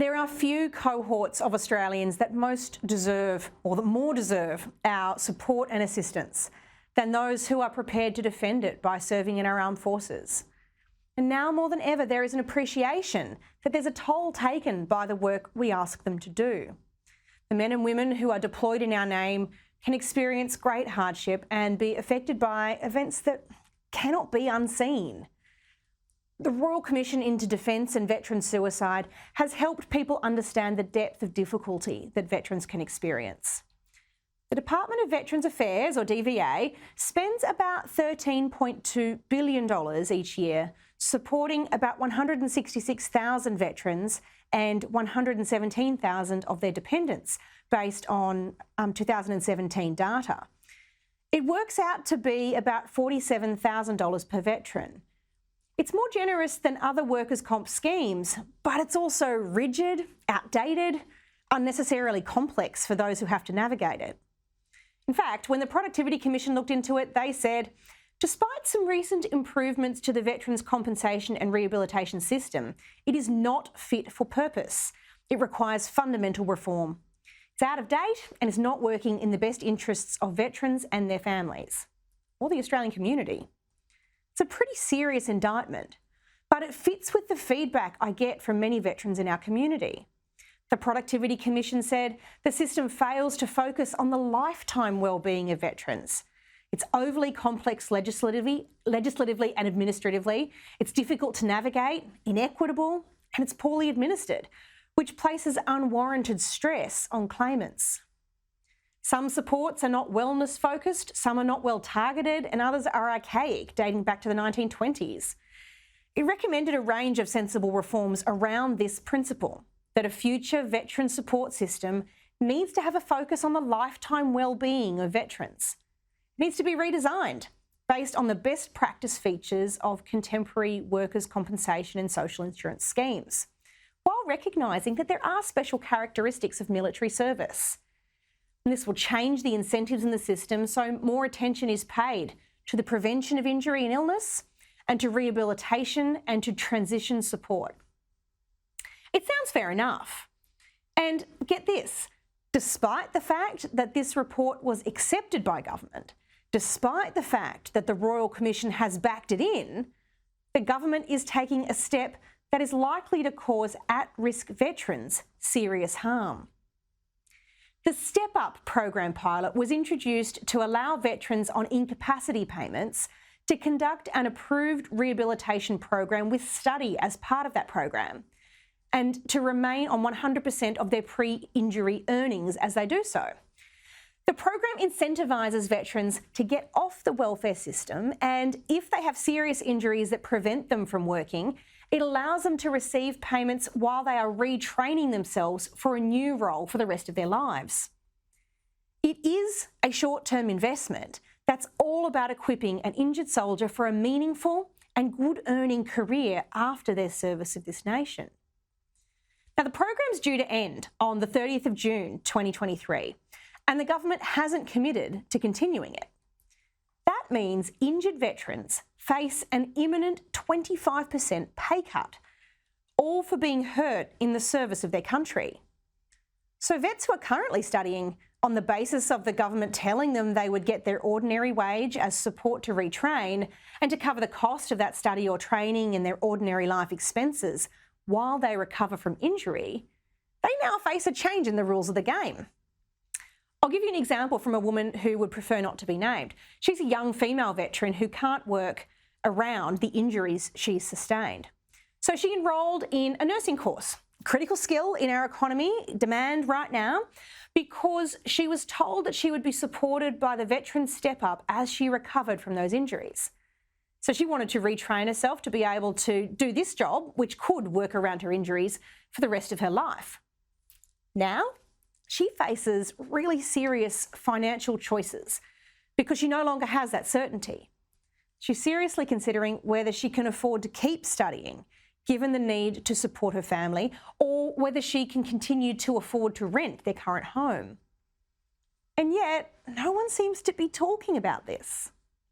There are few cohorts of Australians that most deserve, or that more deserve, our support and assistance than those who are prepared to defend it by serving in our armed forces. And now more than ever, there is an appreciation that there's a toll taken by the work we ask them to do. The men and women who are deployed in our name can experience great hardship and be affected by events that cannot be unseen. The Royal Commission into Defence and Veteran Suicide has helped people understand the depth of difficulty that veterans can experience. The Department of Veterans Affairs, or DVA, spends about $13.2 billion each year supporting about 166,000 veterans and 117,000 of their dependents based on 2017 data. It works out to be about $47,000 per veteran. It's more generous than other workers' comp schemes, but it's also rigid, outdated, unnecessarily complex for those who have to navigate it. In fact, when the Productivity Commission looked into it, they said, despite some recent improvements to the Veterans' Compensation and Rehabilitation system, it is not fit for purpose. It requires fundamental reform. It's out of date and is not working in the best interests of veterans and their families, or the Australian community. It's a pretty serious indictment, but it fits with the feedback I get from many veterans in our community. The Productivity Commission said the system fails to focus on the lifetime well-being of veterans. It's overly complex legislatively and administratively. It's difficult to navigate, inequitable, and it's poorly administered, which places unwarranted stress on claimants. Some supports are not wellness focused, some are not well targeted, and others are archaic, dating back to the 1920s. It recommended a range of sensible reforms around this principle, that a future veteran support system needs to have a focus on the lifetime well-being of veterans. It needs to be redesigned based on the best practice features of contemporary workers' compensation and social insurance schemes, while recognising that there are special characteristics of military service. And this will change the incentives in the system so more attention is paid to the prevention of injury and illness, and to rehabilitation and to transition support. It sounds fair enough. And get this, despite the fact that this report was accepted by government, despite the fact that the Royal Commission has backed it in, the government is taking a step that is likely to cause at-risk veterans serious harm. The Step Up program pilot was introduced to allow veterans on incapacity payments to conduct an approved rehabilitation program with study as part of that program, and to remain on 100% of their pre-injury earnings as they do so. The program incentivises veterans to get off the welfare system, and if they have serious injuries that prevent them from working, it allows them to receive payments while they are retraining themselves for a new role for the rest of their lives. It is a short-term investment that's all about equipping an injured soldier for a meaningful and good-earning career after their service of this nation. Now, the program's due to end on the 30th of June 2023, and the government hasn't committed to continuing it. That means injured veterans face an imminent 25% pay cut, all for being hurt in the service of their country. So vets who are currently studying on the basis of the government telling them they would get their ordinary wage as support to retrain and to cover the cost of that study or training and their ordinary life expenses while they recover from injury, they now face a change in the rules of the game. I'll give you an example from a woman who would prefer not to be named. She's a young female veteran who can't work around the injuries she's sustained. So she enrolled in a nursing course, critical skill in our economy, demand right now, because she was told that she would be supported by the Veteran Step Up as she recovered from those injuries. So she wanted to retrain herself to be able to do this job, which could work around her injuries for the rest of her life. Now, she faces really serious financial choices because she no longer has that certainty. She's seriously considering whether she can afford to keep studying, given the need to support her family, or whether she can continue to afford to rent their current home. And yet, no one seems to be talking about this.